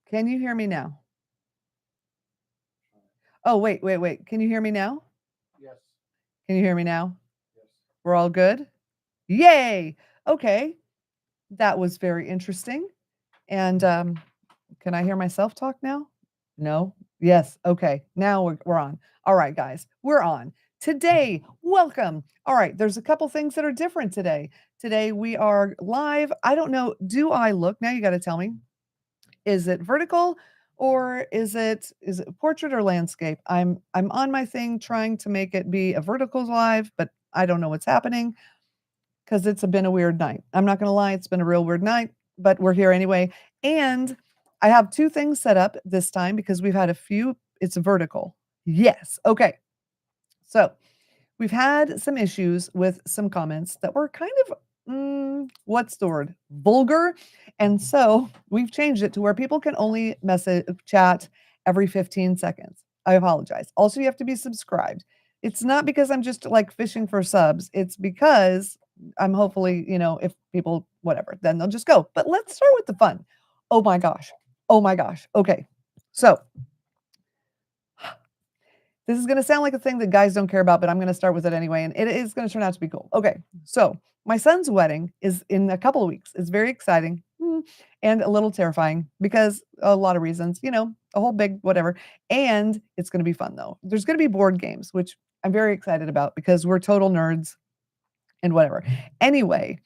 Can you hear me now? Oh, wait. Can you hear me now? Yes. Can you hear me now? Yes. We're all good? Yay! Okay. That was very interesting. And can I hear myself talk now? No? Yes. Okay. Now we're on. All right, guys, we're on. Today, welcome. All right, there's a couple things that are different today. Today we are live. I don't know. Do I look? Now you got to tell me. Is it vertical or is it portrait or landscape? I'm on my thing trying to make it be a vertical live, but I don't know what's happening because it's been a weird night. I'm not gonna lie, it's been a real weird night, but we're here anyway. And I have two things set up this time because we've had a few. It's vertical. Yes. Okay. So we've had some issues with some comments that were kind of, what's the word? Vulgar. And so we've changed it to where people can only message chat every 15 seconds. I apologize. Also, you have to be subscribed. It's not because I'm just like fishing for subs. It's because I'm hopefully, if people, whatever, then they'll just go. But let's start with the fun. Oh my gosh. Oh my gosh. Okay. So this is going to sound like a thing that guys don't care about, but I'm going to start with it anyway. And it is going to turn out to be cool. Okay. So, my son's wedding is in a couple of weeks. It's very exciting and a little terrifying because a lot of reasons, a whole big whatever. And it's going to be fun though. There's going to be board games, which I'm very excited about because we're total nerds and whatever. Anyway,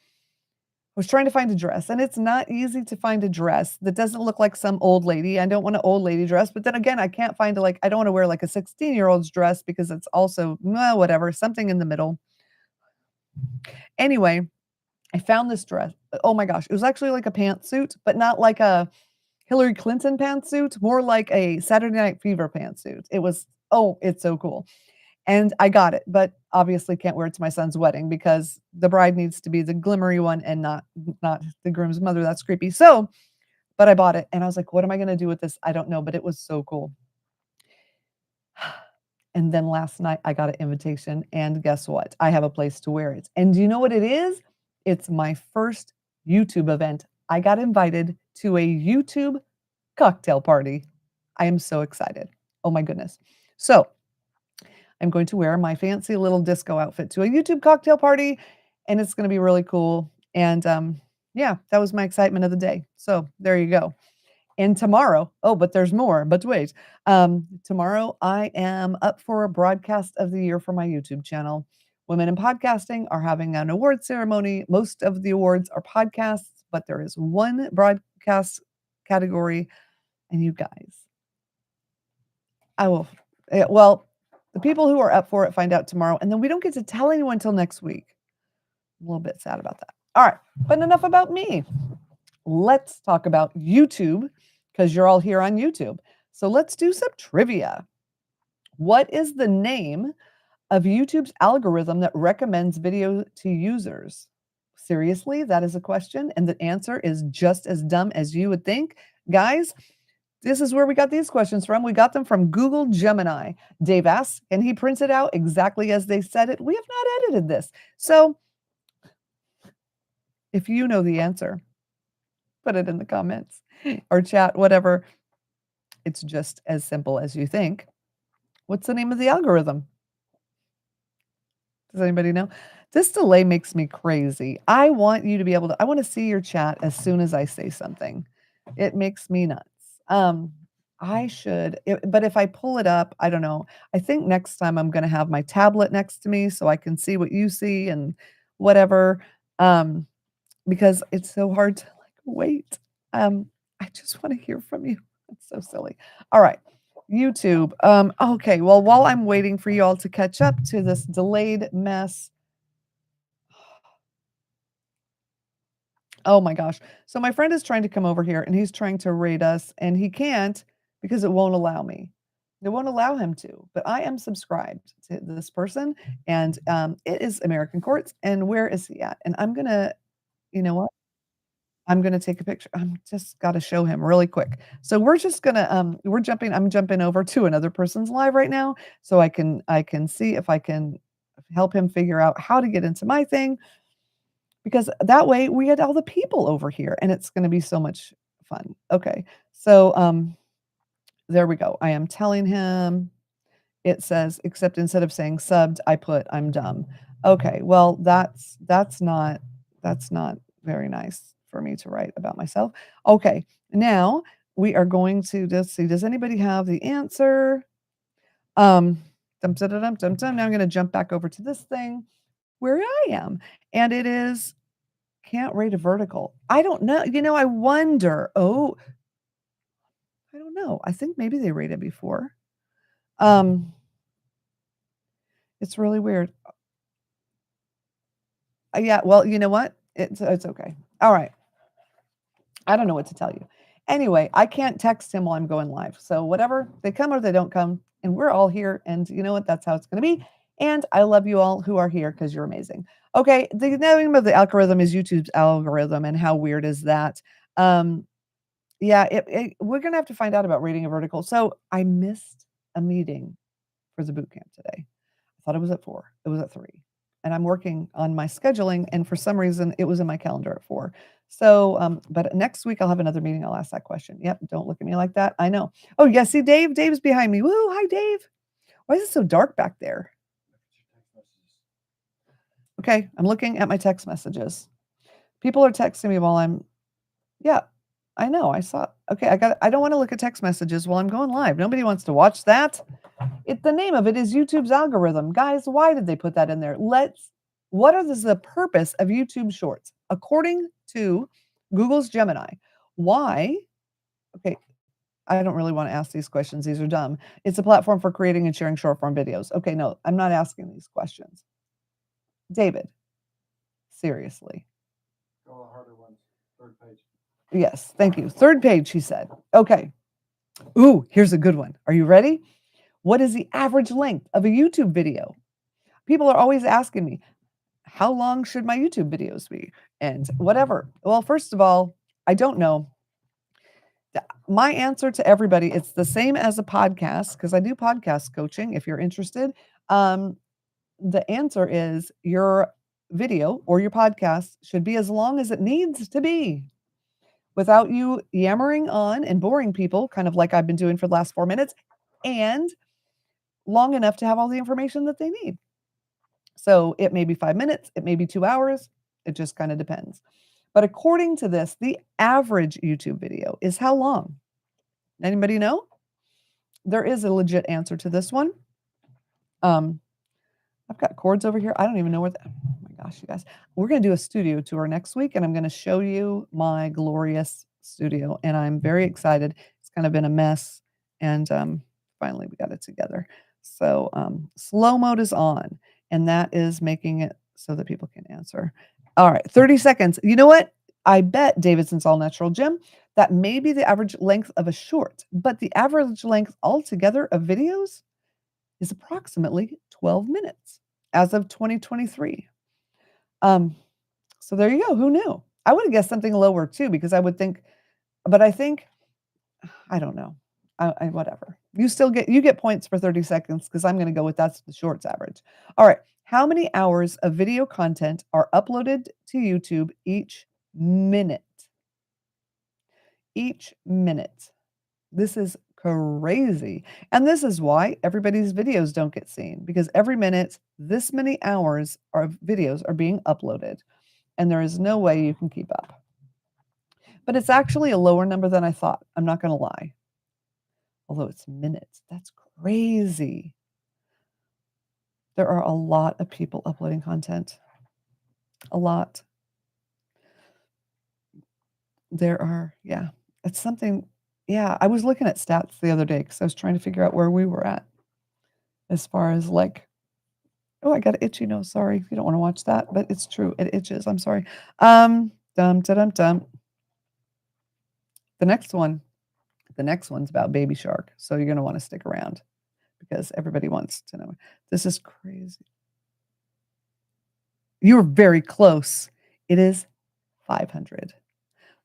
was trying to find a dress, and it's not easy to find a dress that doesn't look like some old lady. I don't want an old lady dress, but then again, I can't find I don't want to wear like a 16-year-old's dress because it's also whatever, something in the middle. Anyway, I found this dress. Oh my gosh, it was actually like a pantsuit, but not like a Hillary Clinton pantsuit, more like a Saturday Night Fever pantsuit. It's so cool. And I got it, but obviously can't wear it to my son's wedding because the bride needs to be the glimmery one and not the groom's mother. That's creepy. So, but I bought it and I was like, what am I going to do with this? I don't know, but it was so cool. And then last night I got an invitation and guess what? I have a place to wear it. And do you know what it is? It's my first YouTube event. I got invited to a YouTube cocktail party. I am so excited. Oh my goodness. So, I'm going to wear my fancy little disco outfit to a YouTube cocktail party, and it's going to be really cool. And yeah, that was my excitement of the day. So there you go. And tomorrow, oh, but there's more. But wait, tomorrow I am up for a broadcast of the year for my YouTube channel. Women in Podcasting are having an award ceremony. Most of the awards are podcasts, but there is one broadcast category. And you guys, I will, well, the people who are up for it find out tomorrow, and then we don't get to tell anyone until next week. I'm a little bit sad about that. All right, but enough about me. Let's talk about YouTube because you're all here on YouTube. So let's do some trivia. What is the name of YouTube's algorithm that recommends video to users? Seriously, that is a question, and the answer is just as dumb as you would think. Guys, this is where we got these questions from. We got them from Google Gemini. Dave asked, and he printed out exactly as they said it. We have not edited this. So if you know the answer, put it in the comments or chat, whatever. It's just as simple as you think. What's the name of the algorithm? Does anybody know? This delay makes me crazy. I want you to be able to, I want to see your chat as soon as I say something. It makes me nuts. I should, but if I pull it up, I don't know. I think next time I'm going to have my tablet next to me so I can see what you see and whatever. Because it's so hard to wait. I just want to hear from you. It's so silly. All right. YouTube. Okay. Well, while I'm waiting for you all to catch up to this delayed mess. Oh my gosh. So my friend is trying to come over here and he's trying to rate us and he can't because it won't allow me. It won't allow him to, but I am subscribed to this person and it is American Courts. And where is he at? And I'm going to, you know what? I'm gonna take a picture. I'm just gotta show him really quick. So we're just gonna I'm jumping over to another person's live right now so I can see if I can help him figure out how to get into my thing because that way we get all the people over here and it's gonna be so much fun. Okay. So, there we go. I am telling him it says, except instead of saying subbed, I put I'm dumb. Okay. Well, that's not very nice for me to write about myself. Okay. Now we are going to just see, does anybody have the answer? Um, dum, dum, dum, dum, dum. Now I'm going to jump back over to this thing where I am. And it is can't rate a vertical. I don't know. I wonder. Oh, I don't know. I think maybe they rated before. Um, it's really weird. Yeah, well, you know what? It's okay. All right. I don't know what to tell you. Anyway, I can't text him while I'm going live. So whatever, they come or they don't come, and we're all here. And you know what? That's how it's going to be. And I love you all who are here because you're amazing. Okay, the name of the algorithm is YouTube's algorithm, and how weird is that? Um, yeah, we're gonna have to find out about rating a vertical. So I missed a meeting for the boot camp today. I thought it was at 4. It was at 3. And I'm working on my scheduling, and for some reason, it was in my calendar at 4. So, but next week I'll have another meeting. I'll ask that question. Yep, don't look at me like that. I know. Oh, yeah, see Dave? Dave's behind me. Woo, hi, Dave. Why is it so dark back there? Okay, I'm looking at my text messages. People are texting me while I'm yeah, I know. I saw okay, I don't wanna look at text messages while I'm going live. Nobody wants to watch that. The name of it is YouTube's algorithm. Guys, why did they put that in there? What is the purpose of YouTube Shorts? According to Google's Gemini, why okay, I don't really want to ask these questions. These are dumb. It's a platform for creating and sharing short form videos. Okay, no, I'm not asking these questions. David, seriously. Go harder ones. Third page. Yes, thank you. Third page, she said. Okay. Ooh, here's a good one. Are you ready? What is the average length of a YouTube video? People are always asking me, how long should my YouTube videos be? And whatever. Well, first of all, I don't know. My answer to everybody, it's the same as a podcast because I do podcast coaching if you're interested. Um, the answer is your video or your podcast should be as long as it needs to be without you yammering on and boring people, kind of like I've been doing for the last 4 minutes, and long enough to have all the information that they need. So it may be 5 minutes, it may be 2 hours, it just kind of depends. But according to this, the average YouTube video is how long? Anybody know? There is a legit answer to this one. I've got cords over here. I don't even know where oh my gosh, you guys. We're going to do a studio tour next week, and I'm going to show you my glorious studio, and I'm very excited. It's kind of been a mess, and finally we got it together. So slow mode is on, and that is making it so that people can answer. All right, 30 seconds. You know what? I bet Davidson's All Natural Gym that may be the average length of a short, but the average length altogether of videos is approximately 12 minutes as of 2023. So there you go. Who knew? I would have guessed something lower too, because I would think, but I think, I don't know. Whatever. You get points for 30 seconds because I'm going to go with that's the shorts average. All right. How many hours of video content are uploaded to YouTube each minute? Each minute. This is crazy. And this is why everybody's videos don't get seen, because every minute, this many hours of videos are being uploaded, and there is no way you can keep up. But it's actually a lower number than I thought. I'm not going to lie. Although it's minutes. That's crazy. There are a lot of people uploading content. A lot. There are, yeah. It's something, yeah. I was looking at stats the other day because I was trying to figure out where we were at as far as like, oh, I got an itchy nose. Sorry, you don't want to watch that, but it's true. It itches. I'm sorry. Dum dum dum. The next one's about Baby Shark. So you're going to want to stick around because everybody wants to know. This is crazy. You were very close. It is 500.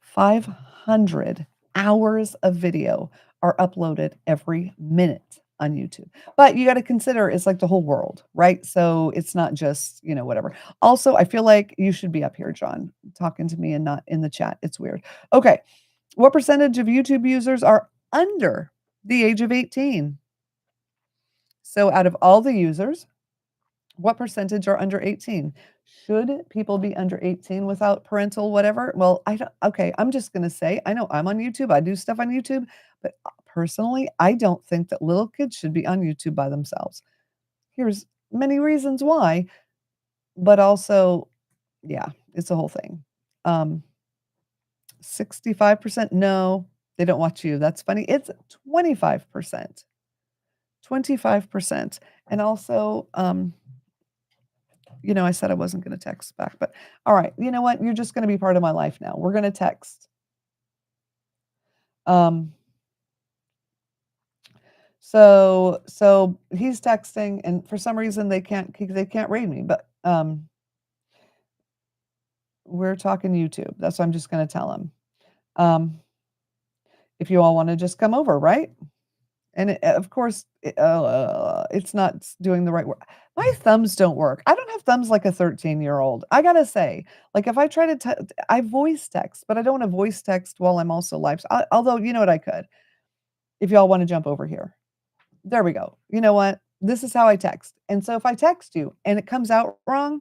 500 hours of video are uploaded every minute on YouTube. But you got to consider it's like the whole world, right? So it's not just, whatever. Also, I feel like you should be up here, John, talking to me and not in the chat. It's weird. Okay. What percentage of YouTube users are under the age of 18? So out of all the users, what percentage are under 18? Should people be under 18 without parental whatever? Well, I don't, okay, I'm just going to say, I know I'm on YouTube. I do stuff on YouTube, but personally, I don't think that little kids should be on YouTube by themselves. Here's many reasons why, but also, yeah, it's a whole thing. 65% no, they don't watch you. That's funny. It's 25%. 25%. And also, I said I wasn't going to text back, but all right. You know what? You're just going to be part of my life now. We're going to text. Um, so he's texting, and for some reason they can't read me, but we're talking YouTube. That's what I'm just going to tell him. If you all want to just come over, right? And of course, it's not doing the right work. My thumbs don't work. I don't have thumbs like a 13-year-old. I gotta say, like if I try to, I voice text, but I don't want to voice text while I'm also live. Although, you know what, I could. If y'all want to jump over here, there we go. You know what? This is how I text. And so if I text you and it comes out wrong,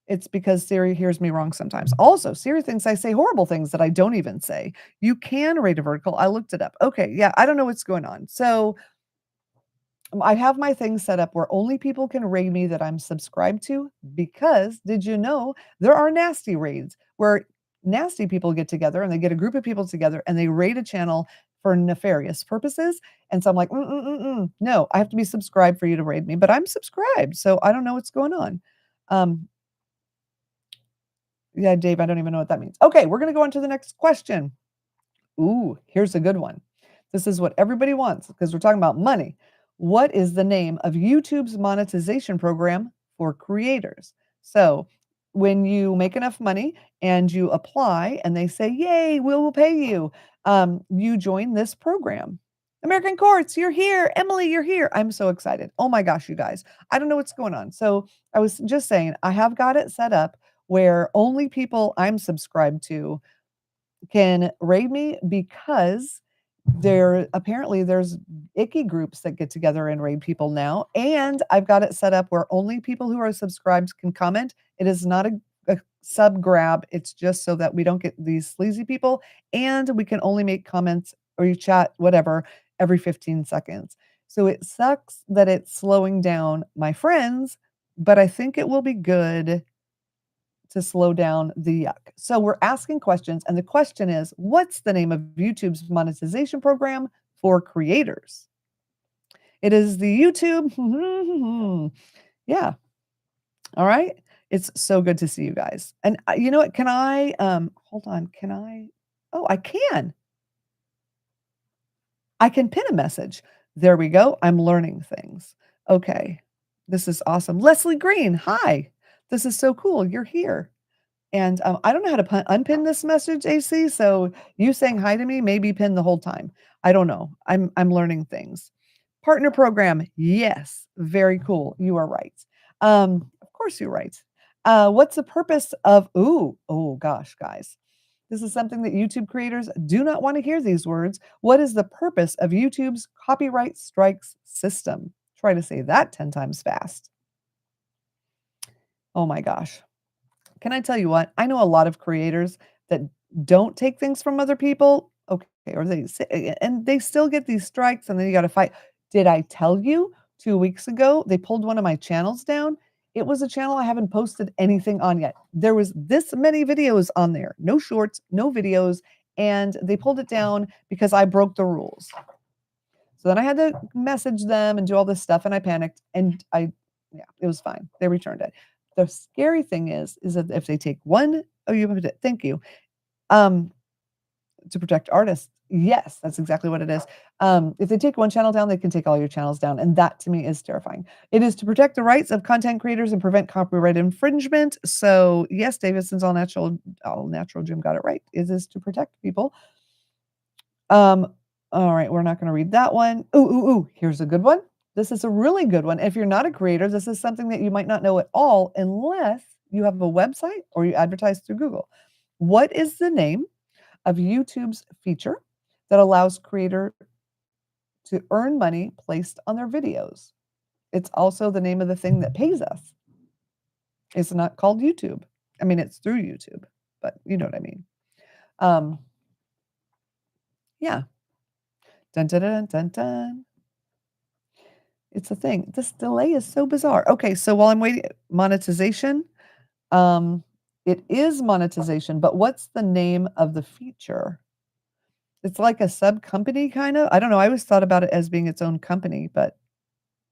it's because Siri hears me wrong sometimes. Also, Siri thinks I say horrible things that I don't even say. You can rate a vertical. I looked it up. Okay, yeah, I don't know what's going on. So I have my thing set up where only people can raid me that I'm subscribed to, because did you know there are nasty raids where nasty people get together and they get a group of people together and they raid a channel for nefarious purposes. And so I'm like, no, I have to be subscribed for you to raid me, but I'm subscribed. So I don't know what's going on. Yeah, Dave, I don't even know what that means. Okay, we're going to go on to the next question. Ooh, here's a good one. This is what everybody wants because we're talking about money. What is the name of YouTube's monetization program for creators? So, when you make enough money and you apply and they say, "Yay, we'll pay you," you join this program. American Courts, you're here. Emily, you're here. I'm so excited. Oh my gosh, you guys. I don't know what's going on. So, I was just saying, I have got it set up where only people I'm subscribed to can raid me, because there's icky groups that get together and raid people now, and I've got it set up where only people who are subscribed can comment. It is not a sub grab. It's just so that we don't get these sleazy people, and we can only make comments or you chat whatever every 15 seconds. So it sucks that it's slowing down my friends, but I think it will be good to slow down the yuck. So we're asking questions, and the question is, what's the name of YouTube's monetization program for creators? It is the YouTube. Yeah. All right. It's so good to see you guys. And you know what? Can I hold on? Can I? Oh, I can. I can pin a message. There we go. I'm learning things. Okay. This is awesome. Leslie Green, hi. This is so cool. You're here. And, I don't know how to unpin this message, AC, so you saying hi to me may be pinned the whole time. I don't know. I'm learning things. Partner program, yes, very cool. You are right. Of course you're right. What's the purpose of oh gosh, guys. This is something that YouTube creators do not want to hear these words. What is the purpose of YouTube's copyright strikes system? Try to say that 10 times fast. Oh my gosh. Can I tell you what? I know a lot of creators that don't take things from other people. Okay, or and they still get these strikes, and then you got to fight. Did I tell you 2 weeks ago they pulled one of my channels down? It was a channel I haven't posted anything on yet. There was this many videos on there, no shorts, no videos, and they pulled it down because I broke the rules. So then I had to message them and do all this stuff, and I panicked, and yeah, it was fine. They returned it. The scary thing is that if they take one, oh, you have to, thank you, to protect artists. Yes, that's exactly what it is. If they take one channel down, they can take all your channels down, and that to me is terrifying. It is to protect the rights of content creators and prevent copyright infringement. So yes, Davidson's all natural Jim got it right. It is to protect people. All right, we're not going to read that one. Ooh, here's a good one. This is a really good one. If you're not a creator, this is something that you might not know at all unless you have a website or you advertise through Google. What is the name of YouTube's feature that allows creator to earn money placed on their videos. It's also the name of the thing that pays us. It's not called YouTube. I mean, it's through YouTube, but you know what I mean. Um, yeah. Dun, dun, dun, dun, dun. It's a thing. This delay is so bizarre. Okay, so while I'm waiting, monetization. Um, it is monetization, but what's the name of the feature? It's like a sub company kind of. I don't know. I always thought about it as being its own company, but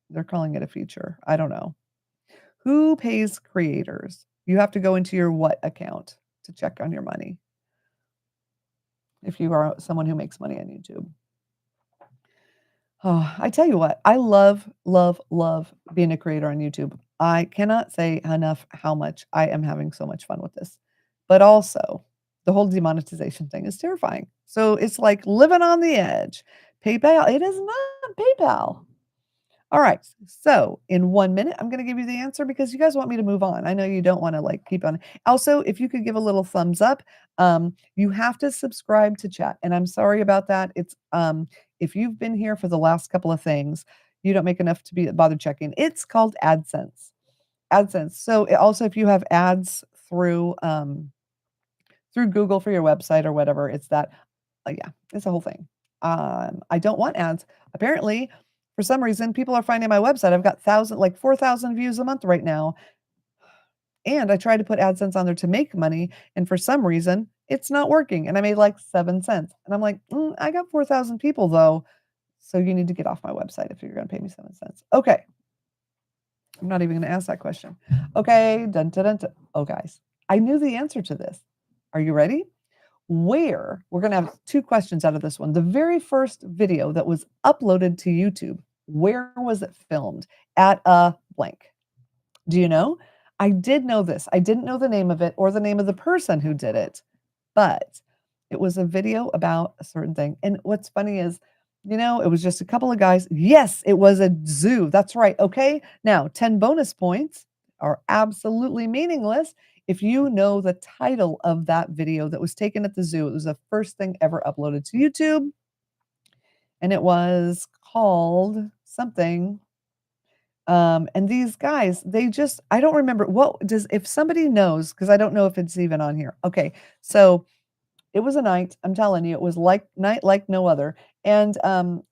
they're calling it a feature. I don't know. Who pays creators? You have to go into your what account to check on your money if you are someone who makes money on YouTube. Oh, I tell you what, I love, love, love being a creator on YouTube. I cannot say enough how much I am having so much fun with this. But also, the whole demonetization thing is terrifying. So it's like living on the edge. PayPal, it is not PayPal. All right. So in 1 minute, I'm going to give you the answer because you guys want me to move on. I know you don't want to like keep on. Also, if you could give a little thumbs up, you have to subscribe to chat. And I'm sorry about that. It's if you've been here for the last couple of things, you don't make enough to be bothered checking. It's called AdSense. AdSense. So also, if you have ads through Google for your website or whatever, it's that. Yeah, it's a whole thing. I don't want ads. Apparently, for some reason, people are finding my website. I've got 4,000 views a month right now. And I tried to put AdSense on there to make money. And for some reason, it's not working. And I made like 7 cents. And I'm like, I got 4,000 people though. So you need to get off my website if you're going to pay me 7 cents. Okay. I'm not even going to ask that question. Okay. Dun, dun, dun, dun. Oh, guys, I knew the answer to this. Are you ready? We're going to have 2 questions out of this one. The very first video that was uploaded to YouTube, where was it filmed? At a blank. Do you know? I did know this. I didn't know the name of it or the name of the person who did it, but it was a video about a certain thing. And what's funny is, it was just a couple of guys. Yes, it was a zoo. That's right. Okay. Now, 10 bonus points are absolutely meaningless if you know the title of that video that was taken at the zoo. It was the first thing ever uploaded to YouTube. And it was called something. And these guys, I don't remember if somebody knows, because I don't know if it's even on here. Okay. So it was a night, I'm telling you, it was like night like no other. And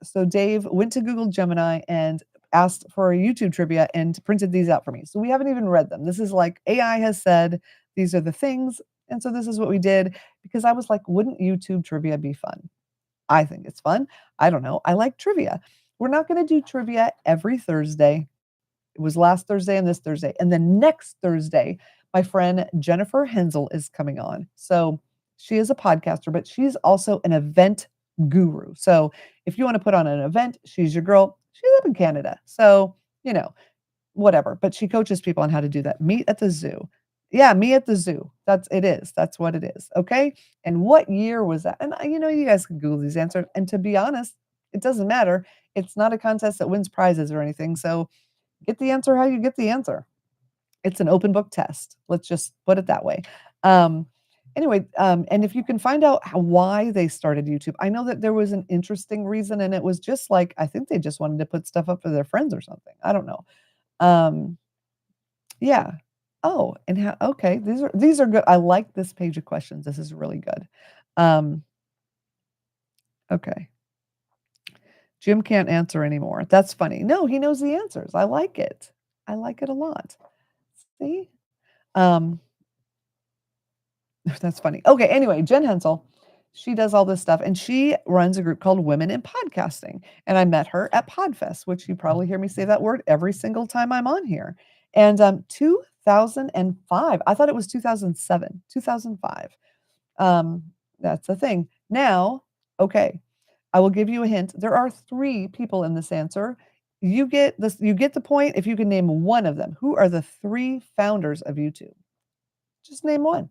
so Dave went to Google Gemini and asked for a YouTube trivia and printed these out for me. So we haven't even read them. This is like AI has said, these are the things. And so this is what we did because I was like, wouldn't YouTube trivia be fun? I think it's fun. I don't know. I like trivia. We're not going to do trivia every Thursday. It was last Thursday and this Thursday. And then next Thursday, my friend Jennifer Hensel is coming on. So she is a podcaster, but she's also an event guru. So if you want to put on an event, she's your girl. She's up in Canada. So, whatever. But she coaches people on how to do that. Meet at the zoo. Yeah, me at the zoo. That's what it is. Okay. And what year was that? And you guys can Google these answers. And to be honest, it doesn't matter. It's not a contest that wins prizes or anything. So get the answer how you get the answer. It's an open book test. Let's just put it that way. Anyway, and if you can find out why they started YouTube, I know that there was an interesting reason, and it was just like I think they just wanted to put stuff up for their friends or something. I don't know. Yeah. Oh, and how? Okay, these are good. I like this page of questions. This is really good. Okay. Jim can't answer anymore. That's funny. No, he knows the answers. I like it. I like it a lot. See? That's funny. Okay, anyway, Jen Hensel, she does all this stuff and she runs a group called Women in Podcasting. And I met her at Podfest, which you probably hear me say that word every single time I'm on here. And 2005, I thought it was 2007, 2005. That's the thing. Now, okay, I will give you a hint. There are 3 people in this answer. You get the point if you can name one of them. Who are the 3 founders of YouTube? Just name one.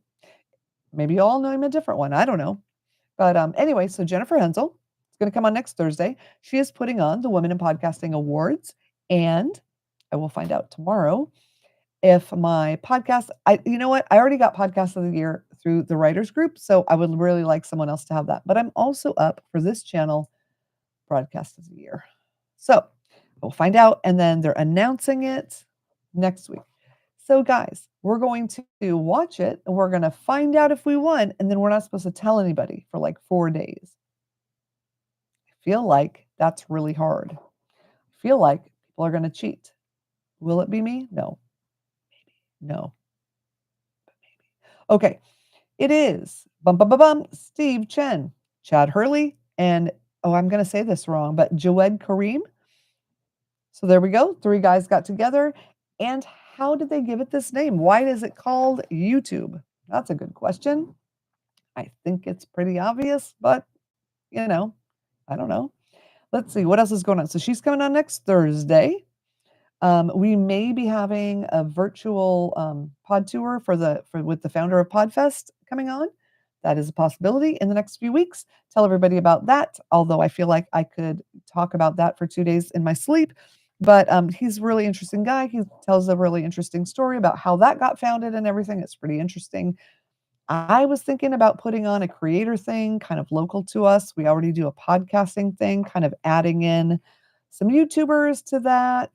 Maybe you all name a different one. I don't know. But anyway, so Jennifer Hensel is going to come on next Thursday. She is putting on the Women in Podcasting Awards, and I will find out tomorrow if my podcast, you know what? I already got podcast of the year through the writers group, so I would really like someone else to have that. But I'm also up for this channel broadcast of the year. So we'll find out, and then they're announcing it next week. So, guys, we're going to watch it and we're going to find out if we won, and then we're not supposed to tell anybody for like 4 days. I feel like that's really hard. I feel like people are going to cheat. Will it be me? No. Maybe. No. But maybe. Okay. It is Steve Chen, Chad Hurley, and I'm going to say this wrong, but Jawed Kareem. So there we go. 3 guys got together. And how did they give it this name? Why is it called YouTube? That's a good question. I think it's pretty obvious, but I don't know. Let's see what else is going on. So she's coming on next Thursday. We may be having a virtual pod tour with the founder of Podfest coming on. That is a possibility in the next few weeks. Tell everybody about that. Although I feel like I could talk about that for 2 days in my sleep. But he's a really interesting guy. He tells a really interesting story about how that got founded and everything. It's pretty interesting. I was thinking about putting on a creator thing, kind of local to us. We already do a podcasting thing, kind of adding in some YouTubers to that.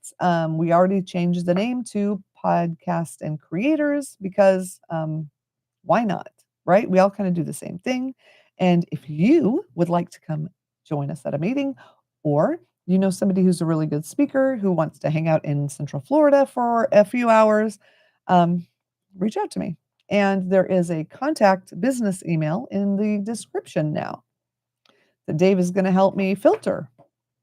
We already changed the name to Podcast and Creators because why not? Right? We all kind of do the same thing. And if you would like to come join us at a meeting, or you know somebody who's a really good speaker who wants to hang out in Central Florida for a few hours, reach out to me. And there is a contact business email in the description now that Dave is going to help me filter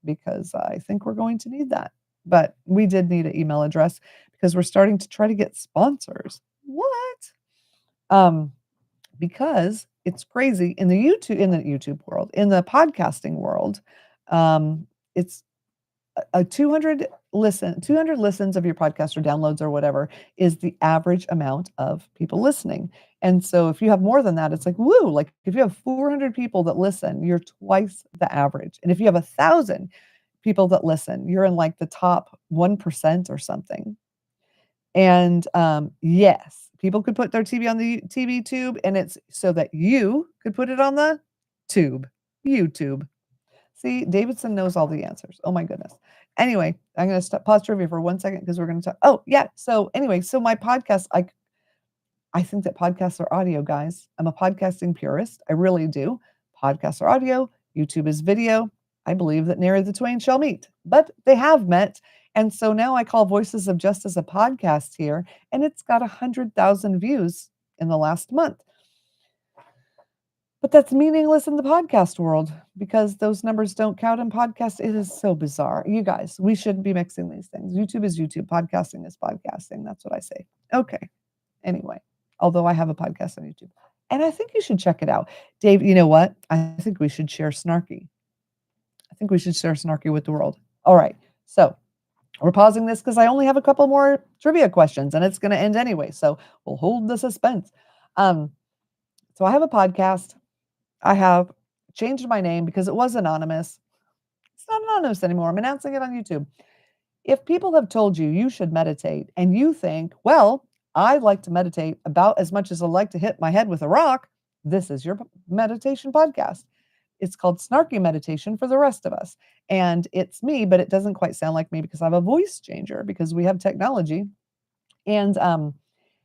because I think we're going to need that. But we did need an email address because we're starting to try to get sponsors. What? Because it's crazy in the YouTube world, in the podcasting world. It's a 200 listens of your podcast or downloads or whatever is the average amount of people listening. And so if you have more than that, it's like, woo, like if you have 400 people that listen, you're twice the average. And if you have 1,000 people that listen, you're in like the top 1% or something. And yes, people could put their TV on the TV tube, and it's so that you could put it on the tube, YouTube. See, Davidson knows all the answers. Oh my goodness. Anyway, I'm going to pause trivia for 1 second because we're going to talk. Oh yeah. So anyway, so my podcast, I think that podcasts are audio, guys. I'm a podcasting purist. I really do. Podcasts are audio. YouTube is video. I believe that nary the twain shall meet, but they have met. And so now I call Voices of Justice a podcast here, and it's got 100,000 views in the last month. But that's meaningless in the podcast world because those numbers don't count in podcast. It is so bizarre. You guys, we shouldn't be mixing these things. YouTube is YouTube. Podcasting is podcasting. That's what I say. Okay. Anyway, although I have a podcast on YouTube. And I think you should check it out. Dave, you know what? I think we should share Snarky. I think we should share Snarky with the world. All right. So we're pausing this because I only have a couple more trivia questions and it's going to end anyway. So we'll hold the suspense. So I have a podcast. I have changed my name because it was anonymous. It's not anonymous anymore. I'm announcing it on YouTube. If people have told you you should meditate and you think, well, I like to meditate about as much as I like to hit my head with a rock, this is your meditation podcast. It's called Snarky Meditation for the rest of us. And it's me, but it doesn't quite sound like me because I have a voice changer because we have technology. And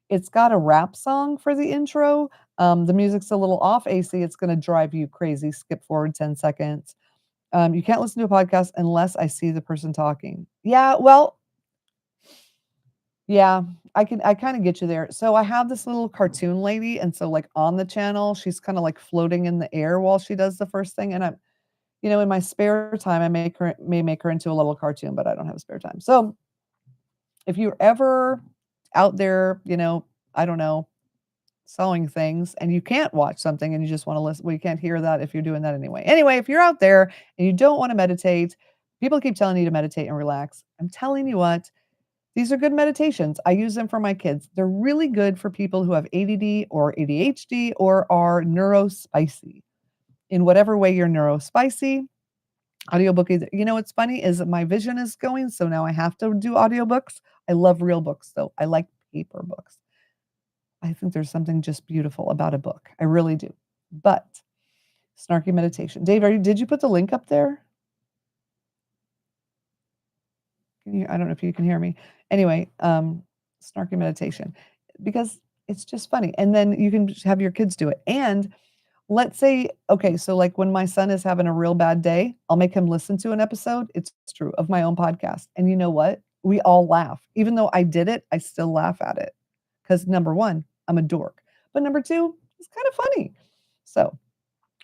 it's got a rap song for the intro. The music's a little off AC. It's going to drive you crazy. Skip forward 10 seconds. You can't listen to a podcast unless I see the person talking. Yeah, well, yeah, I kind of get you there. So I have this little cartoon lady, and so like on the channel, she's kind of like floating in the air while she does the first thing. And I'm, in my spare time, I may make her into a little cartoon, but I don't have spare time. So if you're ever out there, I don't know, sewing things and you can't watch something and you just want to listen, well, you can't hear that if you're doing that anyway. Anyway, if you're out there and you don't want to meditate, people keep telling you to meditate and relax. I'm telling you what, these are good meditations. I use them for my kids. They're really good for people who have ADD or ADHD or are neurospicy. In whatever way you're neurospicy, audiobook either. What's funny is that my vision is going, so now I have to do audiobooks. I love real books though. I like paper books. I think there's something just beautiful about a book. I really do. But snarky meditation. Dave, did you put the link up there? I don't know if you can hear me. Anyway, snarky meditation, because it's just funny. And then you can have your kids do it. And let's say, okay, so like when my son is having a real bad day, I'll make him listen to an episode. It's true, of my own podcast. And you know what? We all laugh. Even though I did it, I still laugh at it. Because number one, I'm a dork. But number two, it's kind of funny. So,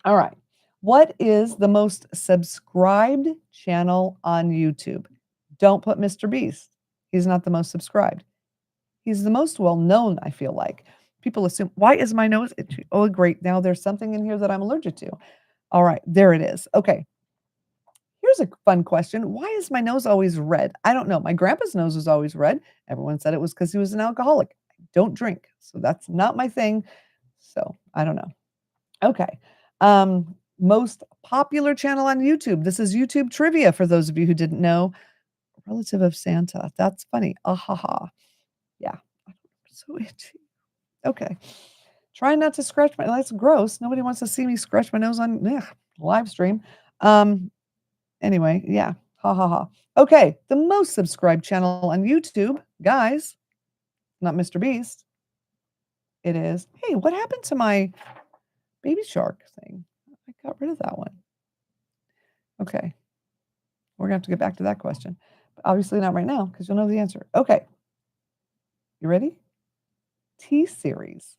all right. What is the most subscribed channel on YouTube? Don't put Mr. Beast. He's not the most subscribed. He's the most well known, I feel like. People assume, why is my nose itchy? Oh, great. Now there's something in here that I'm allergic to. All right, there it is. Okay. Here's a fun question. Why is my nose always red? I don't know. My grandpa's nose was always red. Everyone said it was because he was an alcoholic. I don't drink, so that's not my thing. So I don't know. Okay. Most popular channel on YouTube. This is YouTube trivia for those of you who didn't know. Relative of Santa. That's funny. Ah ha ha. Yeah. So itchy. Okay. Try not to scratch my, that's gross. Nobody wants to see me scratch my nose on live stream. Anyway, yeah. Ha ha ha. Okay. The most subscribed channel on YouTube, guys, not Mr. Beast. It is. Hey, what happened to my baby shark thing? I got rid of that one. Okay. We're going to have to get back to that question. But obviously not right now because you'll know the answer. Okay. You ready? T-Series.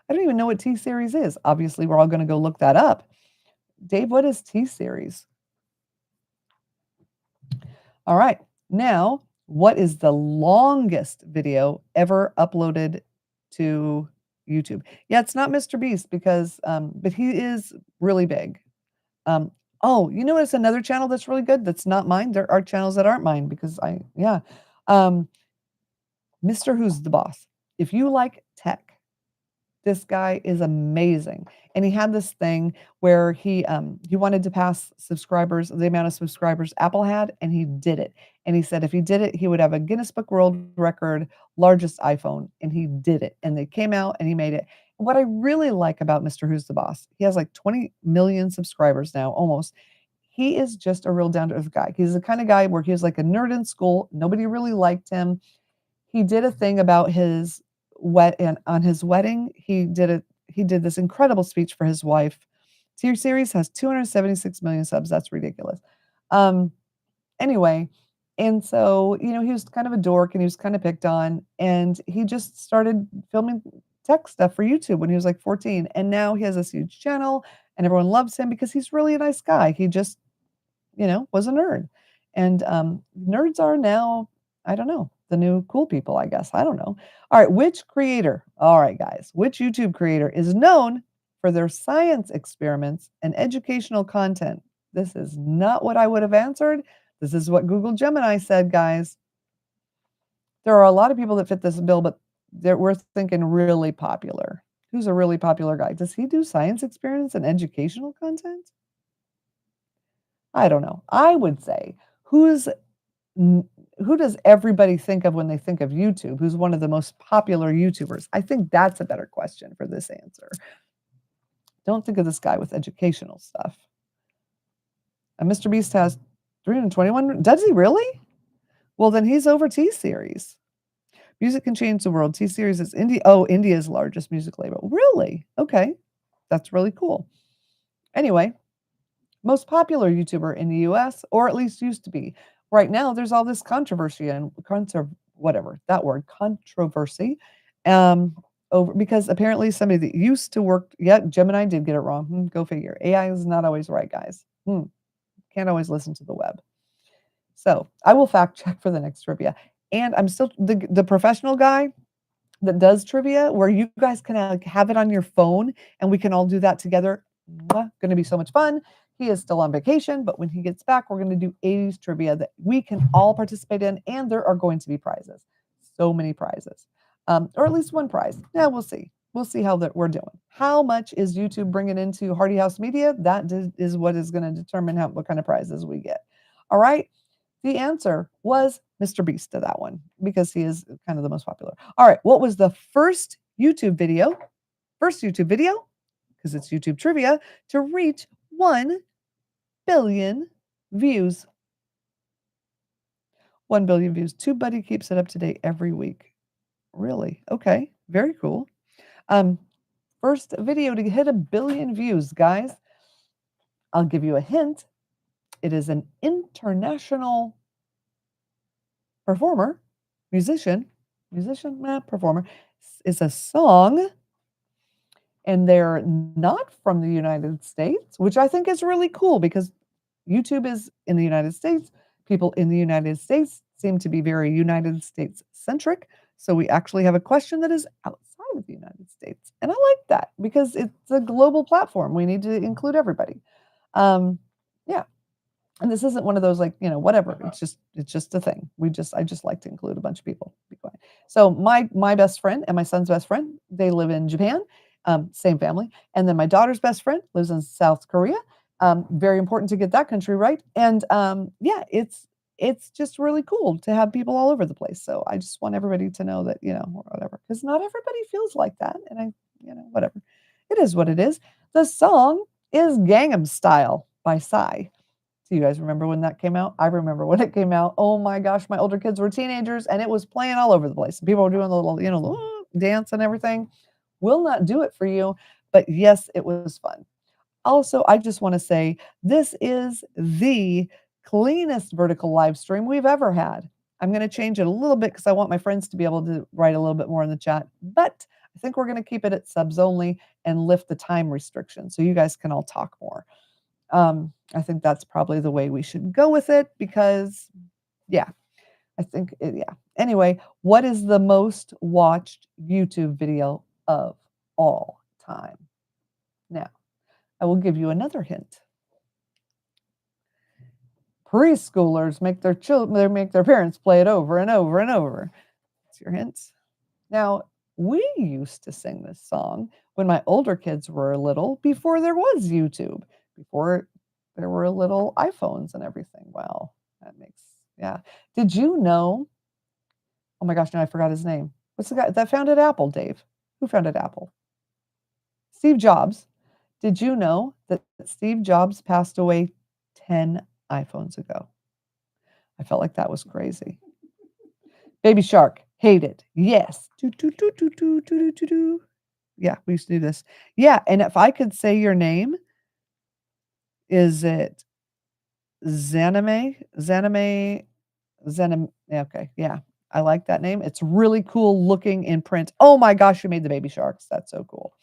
I don't even know what T-Series is. Obviously, we're all going to go look that up. Dave, what is T-Series? All right. Now, what is the longest video ever uploaded to YouTube? Yeah, it's not Mr. Beast because, but he is really big. Oh, you know what's another channel that's really good? That's not mine. There are channels that aren't mine because Mr. Who's the Boss. If you like tech, this guy is amazing. And he had this thing where he wanted to pass subscribers, the amount of subscribers Apple had, and he did it. And he said if he did it, he would have a Guinness Book World Record largest iPhone. And he did it. And they came out and he made it. What I really like about Mr. Who's the Boss, he has like 20 million subscribers now, almost. He is just a real down-to-earth guy. He's the kind of guy where he was like a nerd in school. Nobody really liked him. He did a thing about his on his wedding. He did this incredible speech for his wife. T-Series has 276 million subs. That's ridiculous. Anyway, and so, he was kind of a dork and he was kind of picked on, and he just started filming tech stuff for YouTube when he was like 14. And now he has this huge channel and everyone loves him because he's really a nice guy. He just, was a nerd. And nerds are now, I don't know, the new cool people, I guess. I don't know. All right, which YouTube creator is known for their science experiments and educational content? This is not what I would have answered. This is what Google Gemini said, guys. There are a lot of people that fit this bill, but we're thinking really popular. Who's a really popular guy? Does he do science experiments and educational content? I don't know. I would say who does everybody think of when they think of YouTube? Who's one of the most popular YouTubers? I think that's a better question for this answer. Don't think of this guy with educational stuff. And Mr. Beast has 321. Does he really? Well, then he's over T-Series. Music can change the world. T-Series is India's largest music label. Really? Okay. That's really cool. Anyway, most popular YouTuber in the US, or at least used to be. Right now, there's all this controversy and controversy, over because apparently somebody that used to work, Gemini did get it wrong. Go figure. AI is not always right, guys. Can't always listen to the web. So I will fact check for the next trivia. And I'm still the professional guy that does trivia, where you guys can have it on your phone and we can all do that together. Going to be so much fun. He is still on vacation, but when he gets back, we're going to do 80s trivia that we can all participate in, and there are going to be prizes. So many prizes. Or at least one prize. Yeah, we'll see. We'll see how that we're doing. How much is YouTube bringing into Hardy House Media? That is what is going to determine what kind of prizes we get. All right. The answer was Mr. Beast to that one because he is kind of the most popular. All right, what was the first YouTube video? First YouTube video, because it's YouTube trivia, to reach 1 billion views. 1 billion views. TubeBuddy keeps it up to date every week. Really? Okay, very cool. First video to hit 1 billion views, guys. I'll give you a hint. It is an international performer, musician, performer. It's a song, and they're not from the United States, which I think is really cool because YouTube is in the United States. People in the United States seem to be very United States centric. So we actually have a question that is outside of the United States. And I like that because it's a global platform. We need to include everybody. Yeah. And this isn't one of those like, whatever. It's just a thing. I just like to include a bunch of people. Be quiet. So my best friend and my son's best friend, they live in Japan, same family. And then my daughter's best friend lives in South Korea. Very important to get that country right. And yeah, it's just really cool to have people all over the place. So I just want everybody to know that, whatever, because not everybody feels like that. And whatever. It is what it is. The song is Gangnam Style by Psy. Do you guys remember when that came out? I remember when it came out. Oh my gosh, my older kids were teenagers and it was playing all over the place. People were doing the little, little dance and everything. Will not do it for you, but yes, it was fun. Also, I just want to say this is the cleanest vertical live stream we've ever had. I'm going to change it a little bit because I want my friends to be able to write a little bit more in the chat, but I think we're going to keep it at subs only and lift the time restriction so you guys can all talk more. I think that's probably the way we should go with it because, yeah, yeah. Anyway, what is the most watched YouTube video of all time? Now, I will give you another hint. Preschoolers make their parents play it over and over and over. That's your hints. Now, we used to sing this song when my older kids were little, before there was YouTube, before there were little iPhones and everything. Wow, yeah. Did you know? Oh my gosh, now I forgot his name. What's the guy that founded Apple, Dave? Who founded Apple? Steve Jobs. Did you know that Steve Jobs passed away 10 iPhones ago? I felt like that was crazy. Baby Shark, hate it. Yes. Yeah, we used to do this. Yeah, and if I could say your name, is it Zanime? Okay, yeah. I like that name. It's really cool looking in print. Oh my gosh, you made the baby sharks. That's so cool.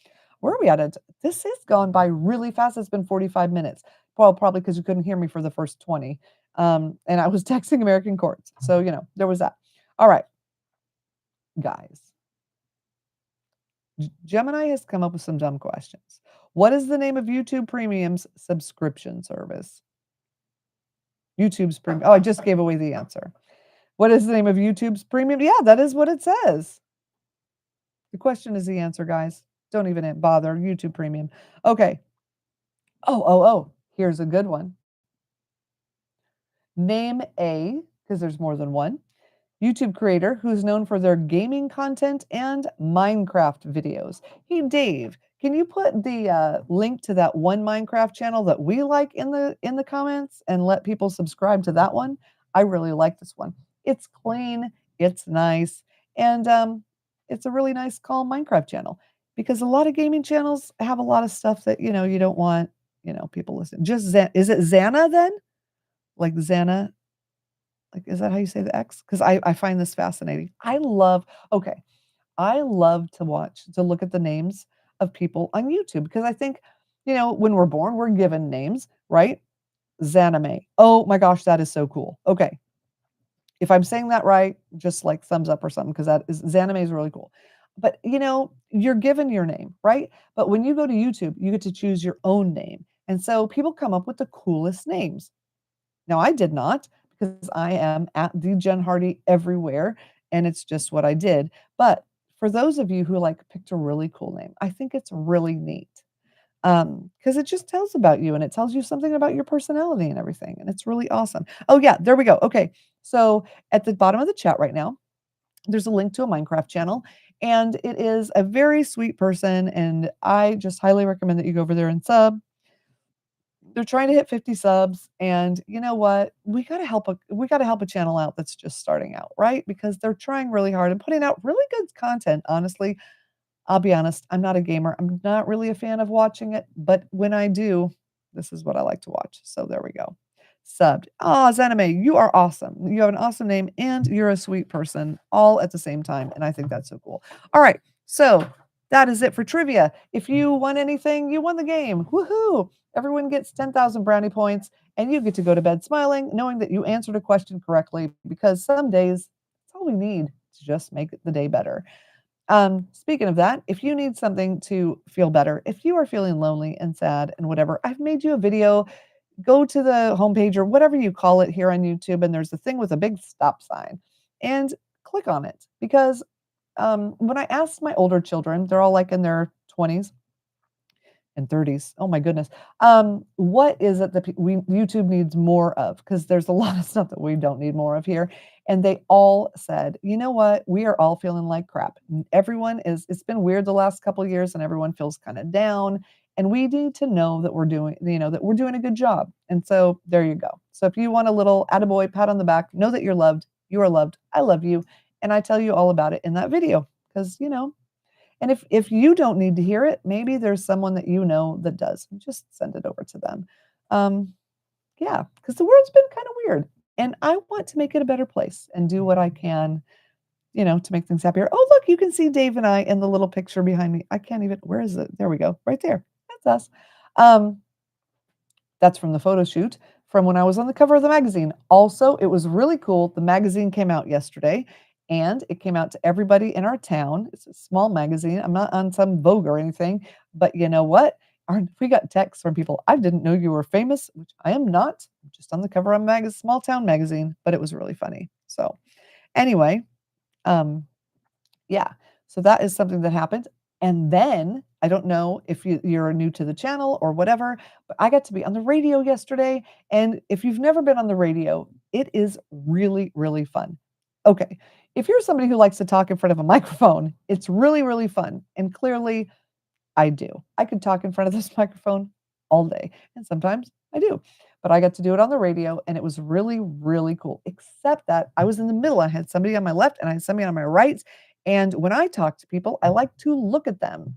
Where are we at? This has gone by really fast. It's been 45 minutes. Well, probably because you couldn't hear me for the first 20. And I was texting American Courts. So, there was that. All right, guys. Gemini has come up with some dumb questions. What is the name of YouTube Premium's subscription service? YouTube's Premium. Oh, I just gave away the answer. What is the name of YouTube's Premium? Yeah, that is what it says. The question is the answer, guys. Don't even bother. YouTube Premium. Okay. Oh. Here's a good one. Name because there's more than one, YouTube creator who's known for their gaming content and Minecraft videos. Hey, Dave, can you put the link to that one Minecraft channel that we like in the comments and let people subscribe to that one? I really like this one. It's clean, it's nice, and it's a really nice, calm Minecraft channel because a lot of gaming channels have a lot of stuff that you don't want people listen. Is it Xana then? Like Xana? Like, is that how you say the X? Because I find this fascinating. I love to look at the names of people on YouTube because I think, when we're born, we're given names, right? Zanime. Oh my gosh, that is so cool. Okay. If I'm saying that right, just like thumbs up or something, because Zanime is really cool. But you're given your name, right? But when you go to YouTube, you get to choose your own name. And so people come up with the coolest names. Now, I did not because I am at the Jen Hardy everywhere, and it's just what I did. But for those of you who picked a really cool name, I think it's really neat. Because it just tells about you and it tells you something about your personality and everything, and it's really awesome. Oh, yeah, there we go. Okay, so at the bottom of the chat right now, there's a link to a Minecraft channel, and it is a very sweet person, and I just highly recommend that you go over there and sub. They're trying to hit 50 subs, and you know what? We gotta help a channel out that's just starting out, right? Because they're trying really hard and putting out really good content, honestly. I'll be honest, I'm not a gamer. I'm not really a fan of watching it, but when I do, this is what I like to watch. So there we go. Subbed. Ah, Zenime, you are awesome. You have an awesome name and you're a sweet person all at the same time. And I think that's so cool. All right. So that is it for trivia. If you won anything, you won the game. Woohoo! Everyone gets 10,000 brownie points and you get to go to bed smiling, knowing that you answered a question correctly because some days that's all we need to just make the day better. Speaking of that, if you need something to feel better, if you are feeling lonely and sad and whatever, I've made you a video. Go to the homepage or whatever you call it here on YouTube, and there's a thing with a big stop sign, and click on it because when I asked my older children, they're all like in their 20s and 30s. Oh my goodness. What is it that YouTube needs more of? Because there's a lot of stuff that we don't need more of here. And they all said, you know what? We are all feeling like crap. Everyone is, it's been weird the last couple of years and everyone feels kind of down. And we need to know that we're doing a good job. And so there you go. So if you want a little attaboy pat on the back, know that you're loved. You are loved. I love you. And I tell you all about it in that video. Because, and if you don't need to hear it, maybe there's someone that you know that does. Just send it over to them. Um, yeah, because the world's been kind of weird, and I want to make it a better place and do what I can, to make things happier. Oh, look, you can see Dave and I in the little picture behind me. I can't even. Where is it? There we go. Right there. That's us. Um, that's from the photo shoot from when I was on the cover of the magazine. Also, it was really cool. The magazine came out yesterday and it came out to everybody in our town. It's a small magazine. I'm not on some Vogue or anything, but you know what? We got texts from people. I didn't know you were famous, which I am not. I'm just on the cover of a small town magazine, but it was really funny. So, anyway, um, yeah. So that is something that happened. And then I don't know if you're new to the channel or whatever, but I got to be on the radio yesterday. And if you've never been on the radio, it is really, really fun. Okay. If you're somebody who likes to talk in front of a microphone, it's really, really fun. And clearly, I do. I could talk in front of this microphone all day, and sometimes I do. But I got to do it on the radio, and it was really, really cool. Except that I was in the middle. I had somebody on my left, and I had somebody on my right. And when I talk to people, I like to look at them.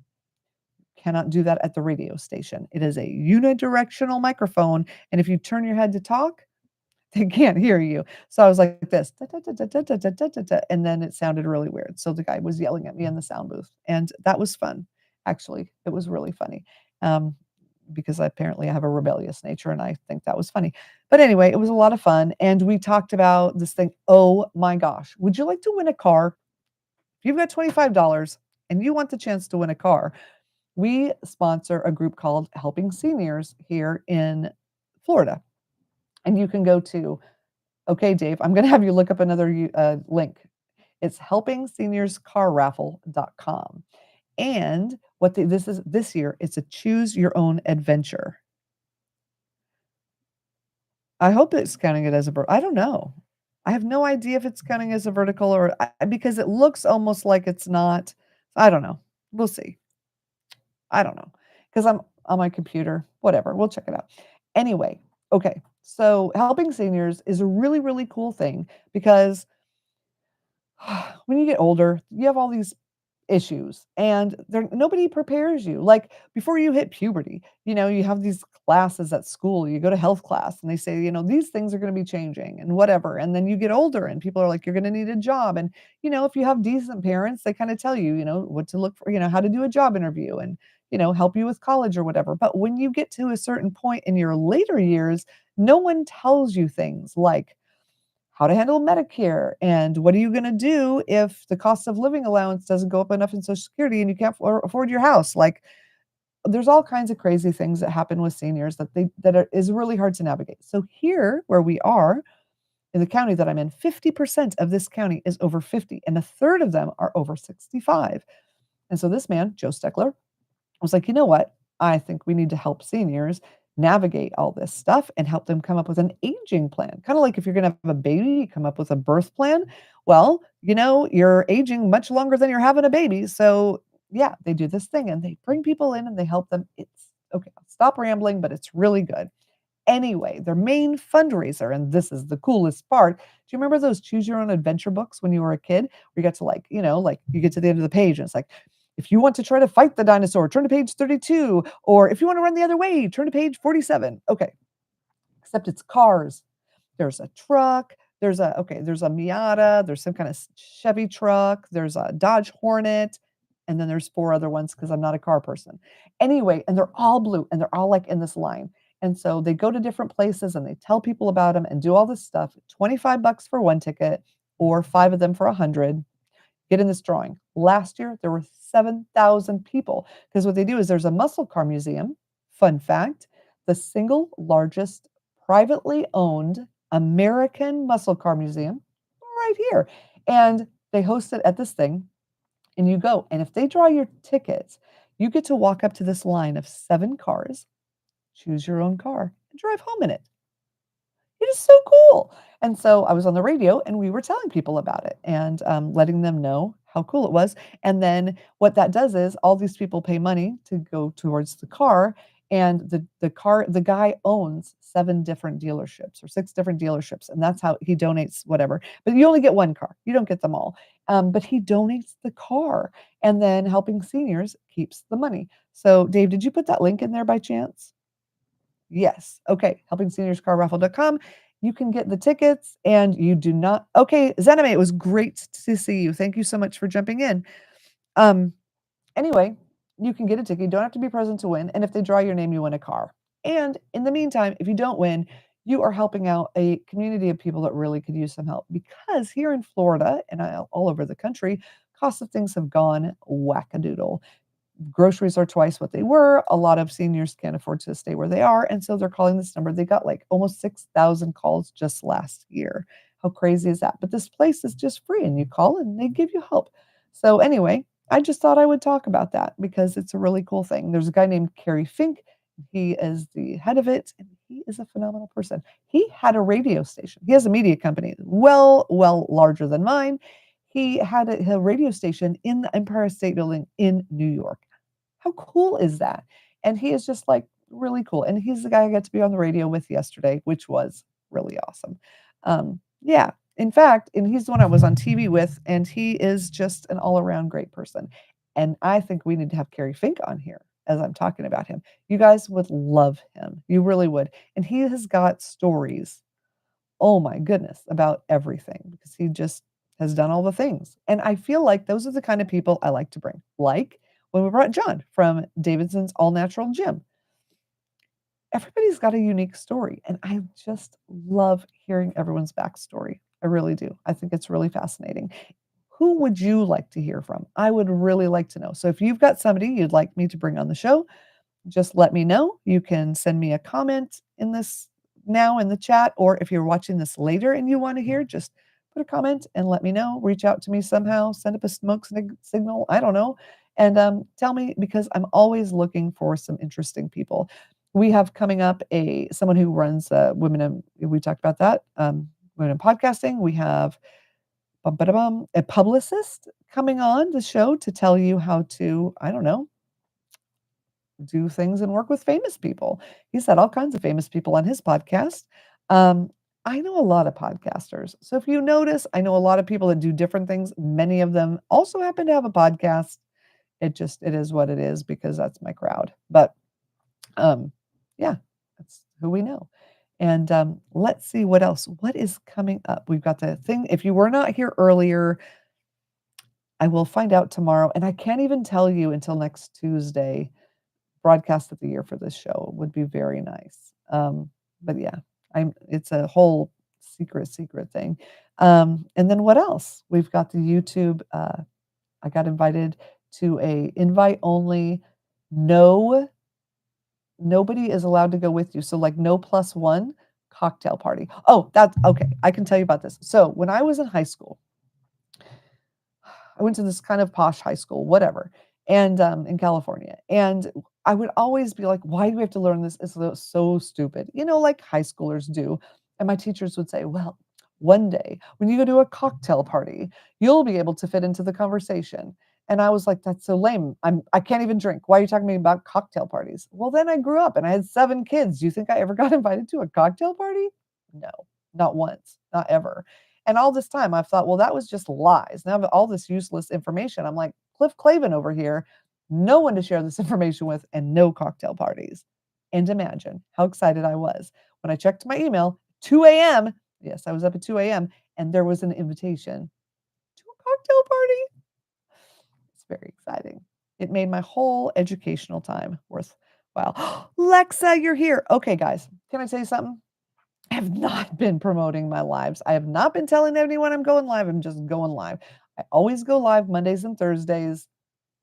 Cannot do that at the radio station. It is a unidirectional microphone, and if you turn your head to talk, they can't hear you. So I was like this, "Da, da, da, da, da, da, da, da, da, da," and then it sounded really weird. So the guy was yelling at me in the sound booth, and that was fun. Actually, it was really funny. Um, because apparently I have a rebellious nature and I think that was funny. But anyway, it was a lot of fun. And we talked about this thing. Oh my gosh. Would you like to win a car? If you've got $25 and you want the chance to win a car, we sponsor a group called Helping Seniors here in Florida. And you can go to, okay, Dave, I'm going to have you look up another link. It's helpingsseniorscarraffle.com. And this year, it's a choose your own adventure. I hope it's counting it as I don't know. I have no idea if it's counting as a vertical or because it looks almost like it's not. I don't know. We'll see. I don't know because I'm on my computer. Whatever. We'll check it out. Anyway, okay. So helping seniors is a really, really cool thing because when you get older, you have all these issues and nobody prepares you. Like before you hit puberty, you have these classes at school, you go to health class and they say, these things are going to be changing and whatever. And then you get older and people are like, you're going to need a job. And, if you have decent parents, they kind of tell you, what to look for, how to do a job interview and, help you with college or whatever. But when you get to a certain point in your later years, no one tells you things like, how to handle Medicare, and what are you going to do if the cost of living allowance doesn't go up enough in Social Security and you can't afford your house? Like, there's all kinds of crazy things that happen with seniors is really hard to navigate. So here, where we are in the county that I'm in, 50% of this county is over 50, and a third of them are over 65. And so this man, Joe Steckler, was like, you know what? I think we need to help seniors navigate all this stuff and help them come up with an aging plan. Kind of like if you're going to have a baby, you come up with a birth plan. Well, you're aging much longer than you're having a baby. So, yeah, they do this thing and they bring people in and they help them. It's okay. I'll stop rambling, but it's really good. Anyway, their main fundraiser, and this is the coolest part. Do you remember those choose your own adventure books when you were a kid? Where you got to like you get to the end of the page and it's like, if you want to try to fight the dinosaur, turn to page 32. Or if you want to run the other way, turn to page 47. Okay. Except it's cars. There's a truck. There's a Miata. There's some kind of Chevy truck. There's a Dodge Hornet. And then there's four other ones because I'm not a car person. Anyway, and they're all blue and they're all like in this line. And so they go to different places and they tell people about them and do all this stuff. $25 for one ticket or five of them for 100. Get in this drawing. Last year, there were 7,000 people because what they do is there's a muscle car museum. Fun fact, the single largest privately owned American muscle car museum right here. And they host it at this thing and you go. And if they draw your tickets, you get to walk up to this line of 7 cars, choose your own car, and drive home in it. It is so cool. And so I was on the radio and we were telling people about it and letting them know how cool it was. And then what that does is all these people pay money to go towards the car. And the guy owns 7 different dealerships or 6 different dealerships. And that's how he donates whatever. But you only get one car. You don't get them all. But he donates the car. And then helping seniors keeps the money. So Dave, did you put that link in there by chance? Yes. Okay. HelpingSeniorsCarRaffle.com. You can get the tickets and you do not. Okay. Zenime, it was great to see you. Thank you so much for jumping in. Anyway, you can get a ticket. You don't have to be present to win. And if they draw your name, you win a car. And in the meantime, if you don't win, you are helping out a community of people that really could use some help because here in Florida and all over the country, costs of things have gone wackadoodle. Groceries are twice what they were. A lot of seniors can't afford to stay where they are. And so they're calling this number. They got like almost 6,000 calls just last year. How crazy is that? But this place is just free and you call and they give you help. So anyway, I just thought I would talk about that because it's a really cool thing. There's a guy named Kerry Fink. He is the head of it and he is a phenomenal person. He had a radio station. He has a media company, well larger than mine. He had a radio station in the Empire State Building in New York. How cool is that? And he is just like really cool. And he's the guy I got to be on the radio with yesterday, which was really awesome. Yeah, in fact, and he's the one I was on TV with, and he is just an all around great person. And I think we need to have Kerry Fink on here as I'm talking about him. You guys would love him. You really would. And he has got stories, oh my goodness, about everything because he just has done all the things. And I feel like those are the kind of people I like to bring. Like when we brought John from Davidson's All Natural Gym. Everybody's got a unique story, and I just love hearing everyone's backstory. I really do. I think it's really fascinating. Who would you like to hear from? I would really like to know. So if you've got somebody you'd like me to bring on the show, just let me know. You can send me a comment in this now in the chat, or if you're watching this later and you want to hear, just put a comment and let me know. Reach out to me somehow, send up a smoke signal. I don't know. And tell me because I'm always looking for some interesting people. We have coming up someone who runs women in, we talked about that, women in podcasting. We have a publicist coming on the show to tell you how to, I don't know, do things and work with famous people. He's had all kinds of famous people on his podcast. I know a lot of podcasters. So if you notice, I know a lot of people that do different things. Many of them also happen to have a podcast. It is what it is because that's my crowd. But yeah, that's who we know. And let's see what else. What is coming up? We've got the thing. If you were not here earlier, I will find out tomorrow. And I can't even tell you until next Tuesday. Broadcast of the year for this show would be very nice. But yeah, it's a whole secret thing. And then what else? We've got the YouTube. I got invited to a invite only. Nobody is allowed to go with you. So like no plus one cocktail party. Oh, that's okay. I can tell you about this. So when I was in high school, I went to this kind of posh high school, whatever, and in California. And I would always be like, "Why do we have to learn this? It's so stupid," like high schoolers do. And my teachers would say, "Well, one day when you go to a cocktail party, you'll be able to fit into the conversation." And I was like, "That's so lame. I can't even drink. Why are you talking to me about cocktail parties?" Well, then I grew up and I had 7 kids. Do you think I ever got invited to a cocktail party? No, not once, not ever. And all this time I've thought, well, that was just lies. Now all this useless information. I'm like, Cliff Clavin over here, no one to share this information with, and no cocktail parties. And imagine how excited I was when I checked my email, 2 a.m. Yes, I was up at 2 a.m. and there was an invitation to a cocktail party. It's very exciting. It made my whole educational time worthwhile. Lexa, you're here. Okay, guys, can I tell you something? I have not been promoting my lives. I have not been telling anyone I'm going live. I'm just going live. I always go live Mondays and Thursdays.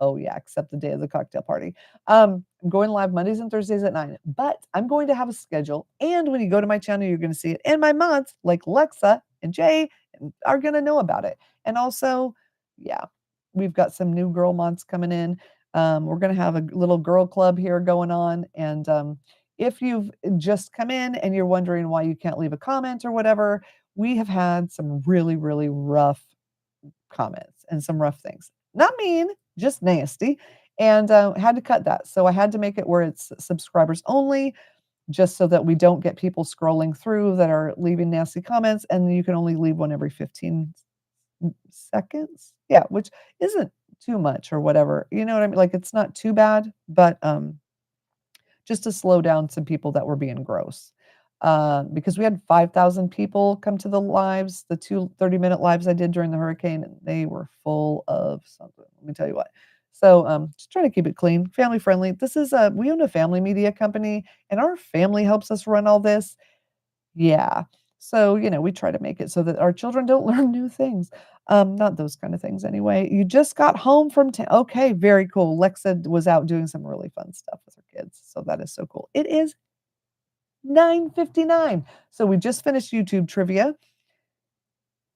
Oh, yeah, except the day of the cocktail party. I'm going live Mondays and Thursdays at 9, but I'm going to have a schedule. And when you go to my channel, you're going to see it. And my mods, like Lexa and Jay, are going to know about it. And also, yeah, we've got some new girl mods coming in. We're going to have a little girl club here going on. And if you've just come in and you're wondering why you can't leave a comment or whatever, we have had some really, really rough comments and some rough things. Not mean, just nasty. And had to cut that. So I had to make it where it's subscribers only, just so that we don't get people scrolling through that are leaving nasty comments. And you can only leave one every 15 seconds. Yeah, which isn't too much or whatever. You know what I mean? Like it's not too bad, but just to slow down some people that were being gross. Because we had 5,000 people come to the lives, the two 30-minute lives I did during the hurricane, and they were full of something. Let me tell you what. So just trying to keep it clean, family friendly. This is we own a family media company, and our family helps us run all this. Yeah. So, we try to make it so that our children don't learn new things. Not those kind of things anyway. You just got home from okay, very cool. Lexa was out doing some really fun stuff with her kids. So that is so cool. It is 9:59. So we just finished YouTube trivia.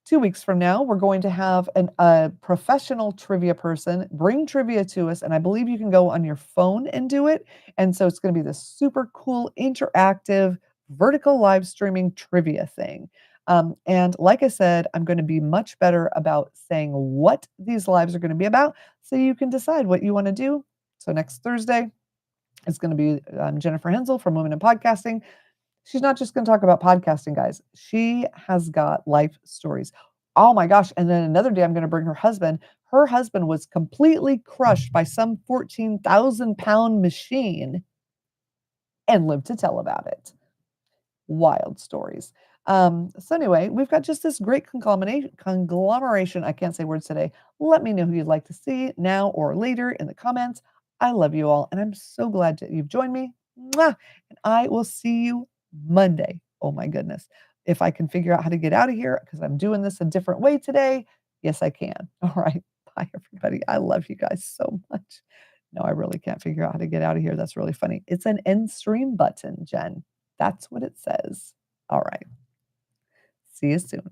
2 weeks from now, we're going to have a professional trivia person bring trivia to us, and I believe you can go on your phone and do it. And so it's going to be this super cool, interactive, vertical live streaming trivia thing. And like I said, I'm going to be much better about saying what these lives are going to be about, so you can decide what you want to do. So next Thursday, it's going to be Jennifer Hensel from Women in Podcasting. She's not just going to talk about podcasting, guys. She has got life stories. Oh my gosh. And then another day, I'm going to bring her husband. Her husband was completely crushed by some 14,000-pound machine and lived to tell about it. Wild stories. So anyway, we've got just this great conglomeration. I can't say words today. Let me know who you'd like to see now or later in the comments. I love you all, and I'm so glad that you've joined me. Mwah! And I will see you Monday. Oh my goodness. If I can figure out how to get out of here, because I'm doing this a different way today, yes, I can. All right. Bye, everybody. I love you guys so much. No, I really can't figure out how to get out of here. That's really funny. It's an end stream button, Jen. That's what it says. All right. See you soon.